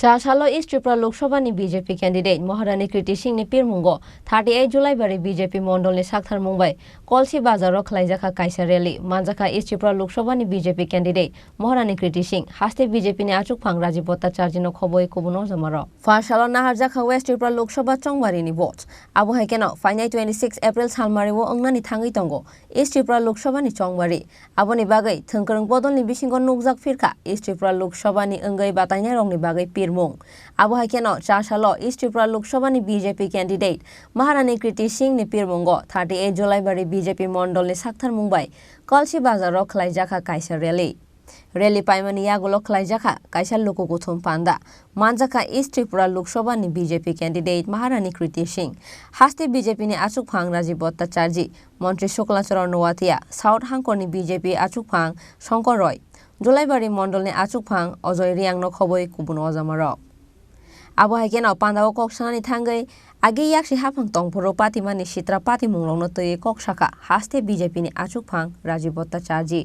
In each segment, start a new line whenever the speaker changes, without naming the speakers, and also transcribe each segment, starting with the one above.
चाशालो east Tripura Lok Sabha नि BJP candidate महारानी कृति सिंह नि पिरमुंगो 38 जुलाई बारे बीजेपी मंडल नि साक्थार मुंबई कलसी बाजार खलाइजाखा काइसा रैली मानजाखा ईस्ट त्रिपुरा लोकसभा नि बीजेपी कैंडिडेट महारानी कृति सिंह हास्ते बीजेपी नि आचुक फांग राजीव भट्टाचार्य नो खबोय कुबुनो जमारो फाशालो नाहारजाखा वेस्ट त्रिपुरा लोकसभा चंगबारी नि वोट आबो हाइकेनो फाइनाइ 26 एप्रिल सालमारिवो अंगनानि थांगै तंगो ईस्ट त्रिपुरा लोकसभा नि चंगबारी आबो नि बागै थंकरंग बदल नि बिसिंगो नुकजाक फिरखा ईस्ट त्रिपुरा लोकसभा नि अंगै बातायनाय रंगनि बागै पिरमुंग आबो हाइकेनो चाशालो ईस्ट त्रिपुरा लोकसभा नि बीजेपी कैंडिडेट महारानी कृति सिंह नि पिरमुंगो 38 जुलाई बारे बीजेपी मंडल नि साक्थार मुंबई कलसी बाजार खलाइजाखा काइसा रैली पाइमानि यागोलो खलाइजाखा काइसा लोको गुथुम पांदा मानजाखा ईस्ट त्रिपुरा लोकसभा नि बीजेपी कैंडिडेट महारानी कृति सिंह हास्ते बीजेपी नि आचुक फांग राजीव भट्टाचार्य मंत्री शुक्लाचरण नोवातिया साउथ हांकर नि बीजेपी आचुक फांग शंकर रॉय जुलाइबारी मंडल नि आचुक फांग अजय रियांग नो खबोय कुबुनो अजामारो आबो हाइकेनो पांदाओ कक्सानि थांगै आगे याक्सि हाफां तंफोरो पातिमानि सित्रा पाति मुंगलावनो तयै कक्साखा हास्ते बीजेपी नि आचुक फांग राजीव भट्टाचार्य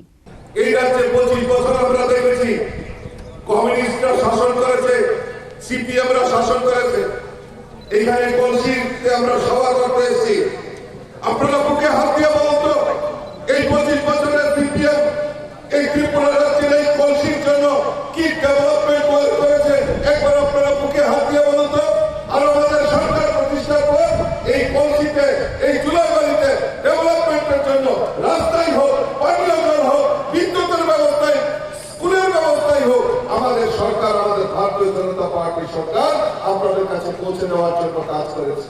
এই রাজ্যে 25 বছর আমরা দেখেছি কমিউনিস্টরা শাসন করেছে সিপিএমরা শাসন করেছে এইখানে কলসিতে আমরা সভা করতে এসেছি আপনারা বুকে হাত দিয়ে বলুন তো এই 25 বছরের সিপিএম এই ত্রিপুরা রাজ্যের এই কলসির জন্য কি ডেভেলপমেন্ট করেছে একবার আপনারা বুকে হাত দিয়ে বলুন তো আর আমাদের সরকার প্রতিষ্ঠার পর এই কলসিতে এই জুলাইবাড়িতে ডেভেলপমেন্টের জন্য রাস্তাই হোক পানীয় হোক বিদ্যুতের ব্যবস্থায় স্কুলের ব্যবস্থায় হোক আমাদের সরকার আমাদের ভারতীয় জনতা পার্টির সরকার আপনাদের কাছে পৌঁছে দেওয়ার জন্য কাজ করেছে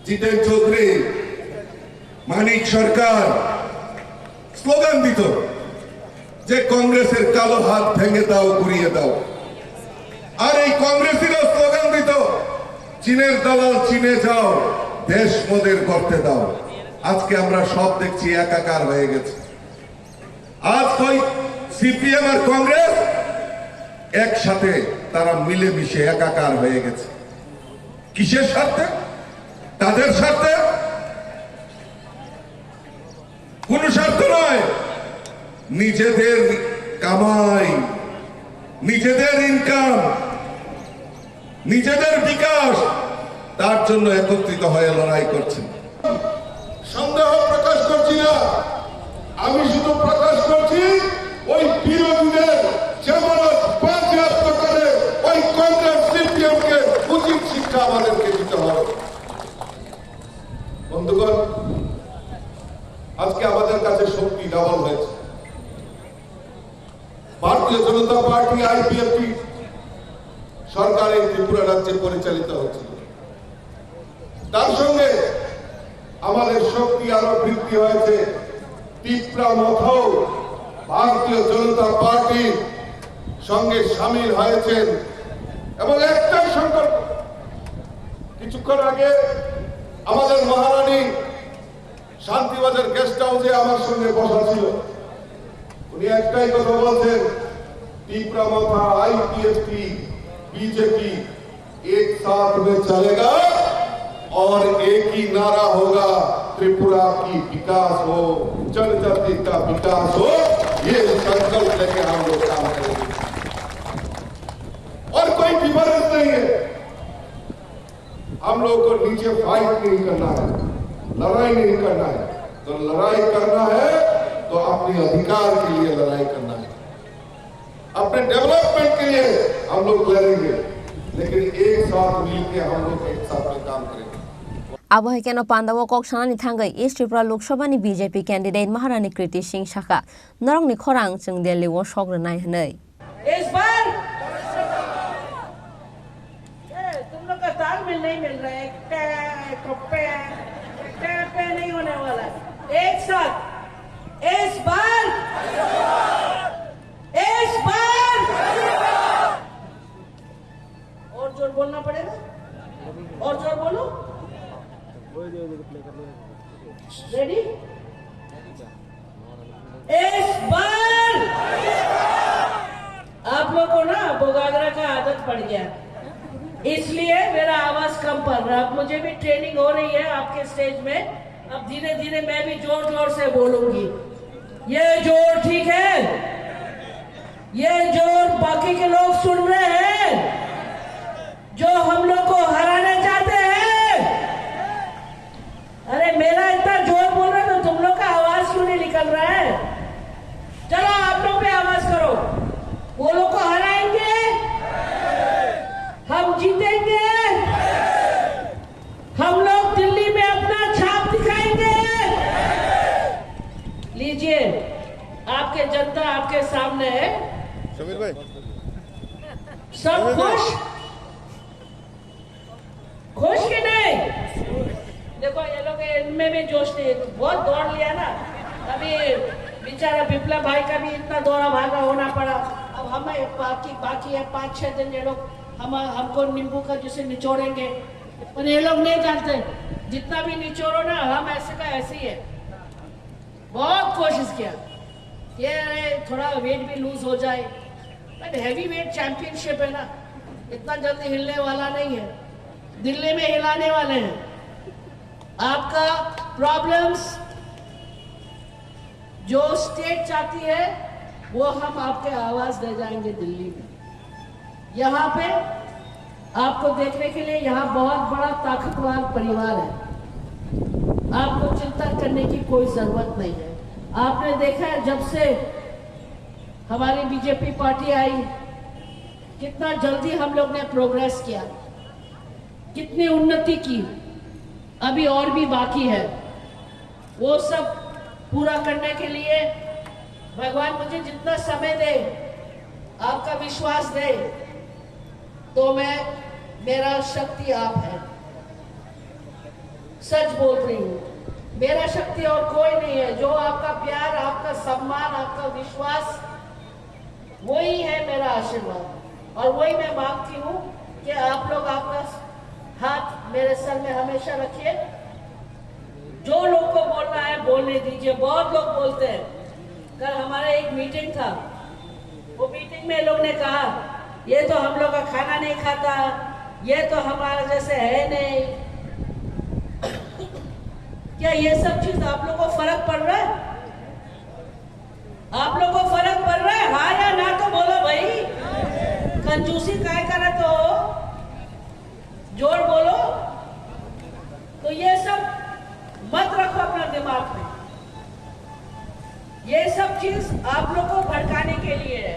জিতেন চৌধুরী মানিক সরকার স্লোগান দিত যে কংগ্রেসের কালো হাত ভেঙে দাও ঘুরিয়ে দাও আর এই কংগ্রেসীরা স্লোগান দিত চীনের দালাল চীনে যাও দেশ মোদের করতে দাও আজকে আমরা সব দেখছি একাকার হয়ে গেছে আজ কই সিপিএম আর কংগ্রেস একসাথে তারা মিলেমিশে একাকার হয়ে গেছে কিসের স্বার্থে তাদের স্বার্থে কোন স্বার্থ নয় নিজেদের কামাই নিজেদের ইনকাম নিজেদের বিকাশ তার জন্য একত্রিত হয়ে লড়াই করছেন সন্দেহ প্রকাশ করছি না আমি শুধু প্রকাশ করছি ওই বিরোধীদের যেমন বাজেয়াপ্ত করে ওই কংগ্রেস সিপিএমকে উচিত শিক্ষা আমাদেরকে দিতে হবে বন্ধুগণ আজকে আমাদের কাছে শক্তি ডাবল হয়েছে ভারতীয় জনতা পার্টি আইপিএফটি সরকার এই ত্রিপুরা রাজ্যে পরিচালিত হচ্ছে তার সঙ্গে আমাদের শক্তি আরো বৃদ্ধি হয়েছে ত্রিপুরা মথাও ভারতীয় জনতা পার্টির সঙ্গে সামিল হয়েছেন এবং একটাই সংকল্প কিছুক্ষণ আগে আমাদের মহারানী শান্তিবাজার গেস্ট হাউসে আমার সঙ্গে বসা ছিল উনি একটাই কথা বলছেন ত্রিপুরা মথা आईपीएफटी बीजेपी एक साथ में चलेगा और एक ही नारा होगा त्रिपुरा की विकास हो जनजाति का विकास हो ये संकल्प लेके हम लोग काम करेंगे और कोई डिफरेंस नहीं है हम लोग को नीचे फाइट नहीं करना है लड़ाई नहीं करना है तो लड़ाई करना है तो अपने अधिकार के लिए लड़ाई करना है अपने डेवलपमेंट के लिए हम लोग लड़ेंगे लेकिन एक साथ मिलकर हम लोग एक साथ में काम करेंगे
आबो हाइकेनो पांदाओ कक्सानि थांगै ईस्ट त्रिपुरा लोकसभा नि बीजेपी कैंडिडेट महारानी कृति सिंह शाखा नरंनि खरां जों दिल्लीआव सग्रोनाय हनै
इस बार तुम लोग का तालमेल नहीं मिल रहा है पे नहीं होने वाला एक साथ इस बार और जोर बोलना पड़ेगा और जोर बोलो रेडी इस बार आप लोग को ना बोगागरा का आदत पड़ गया इसलिए मेरा आवाज कम पड़ रहा है मुझे भी ट्रेनिंग हो रही है आपके स्टेज में अब धीरे धीरे मैं भी जोर जोर से बोलूंगी ये जोर ठीक है ये जो बाकी के लोग सुन रहे हैं, जो हम लोग को हराना चाहते हैं, अरे मेरा इतना जोर बोल रहा है तो तुम लोग का आवाज क्यों नहीं निकल रहा है? चलो आप लोग पे आवाज करो, वो लोग को हराएंगे, हम जीतेंगे, हम लोग दिल्ली में अपना छाप दिखाएंगे। लीजिए, आपके जनता आपके सामने है।
समीर भाई,
सब खुश कि नहीं? देखो ये लोग इनमें भी जोश नहीं, बहुत दौड़ लिया ना, अभी बेचारा विप्लव भाई का भी इतना दौड़ा भागा होना पड़ा। अब हमें बाकी है 5-6 दिन, ये लोग हमको नींबू का जैसे निचोड़ेंगे, पर ये लोग नहीं जानते जितना भी निचोड़ो ना, हम ऐसे का ऐसे ही है। बहुत कोशिश किया ये थोड़ा वेट भी लूज हो जाए, बट हैवी वेट चैंपियनशिप है ना, इतना जल्दी हिलने वाला नहीं है, दिल्ली में हिलाने वाले हैं। आपका प्रॉब्लम्स जो स्टेट चाहती है वो हम आपके आवाज दे जाएंगे दिल्ली में। यहाँ पे आपको देखने के लिए यहाँ बहुत बड़ा ताकतवर परिवार है, आपको चिंता करने की कोई जरूरत नहीं है। आपने देखा है जब से हमारी बीजेपी पार्टी आई, कितना जल्दी हम लोग ने प्रोग्रेस किया, कितनी उन्नति की, अभी और भी बाकी है। वो सब पूरा करने के लिए भगवान मुझे जितना समय दे, आपका विश्वास दे, तो मेरा शक्ति आप है। सच बोल रही हूँ, मेरा शक्ति और कोई नहीं है। जो आपका प्यार, आपका सम्मान, आपका विश्वास, वही है मेरा आशीर्वाद। और वही मैं मांगती हूँ कि आप लोग आपका हाथ मेरे सर में हमेशा रखिए। जो लोग को बोलना है बोलने दीजिए, बहुत लोग बोलते हैं। कल हमारा एक मीटिंग था, वो मीटिंग में लोग ने कहा ये तो हम लोग का खाना नहीं खाता, ये तो हमारा जैसे है नहीं। क्या ये सब चीज आप लोग को फर्क पड़ रहा है? आप लोग को फर्क पड़ रहा है? हाँ या ना तो बोलो भाई। कंजूसी काय करे तो जोर बोलो। तो ये सब मत रखो अपना दिमाग में, ये सब चीज आप लोग को भड़काने के लिए है।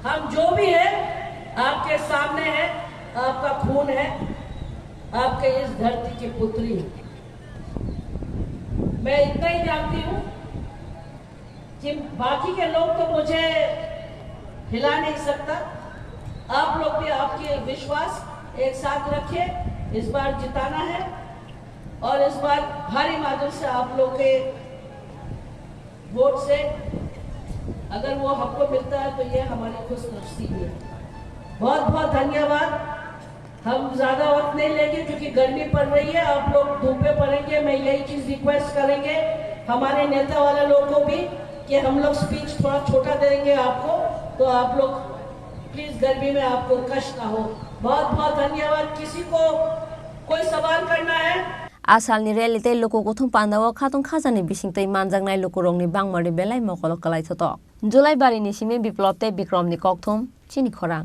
हम जो भी है आपके सामने है, आपका खून है, आपके इस धरती की पुत्री है। मैं इतना ही जानती हूं कि बाकी के लोग तो मुझे हिला नहीं सकता। आप लोग भी आपके विश्वास एक साथ रखिए, इस बार जिताना है और इस बार भारी मार्जिन से आप लोग के वोट से अगर वो हमको मिलता है तो ये हमारी खुशनसीबी है। बहुत बहुत धन्यवाद। हम ज्यादा वक्त नहीं लेंगे क्योंकि गर्मी पड़ रही है, आप लोग धूपे पड़ेंगे। मैं यही चीज रिक्वेस्ट करेंगे हमारे नेता वाले लोग को भी कि हम लोग स्पीच थोड़ा छोटा देंगे आपको, तो आप लोग प्लीज गर्मी में आपको कष्ट ना हो। बहुत बहुत धन्यवाद। किसी को कोई सवाल करना है?
आसालनि रेलिते लोको गोथुं पान्दाव खातुं खाजानि बिसिंतै मानजांनाय लोकोरंनि बांमारि बेलाय मकल कलाय थत जुलाइ बारिनि सिमे बिप्लबते बिक्रमनि ककथुम चिनि खरां।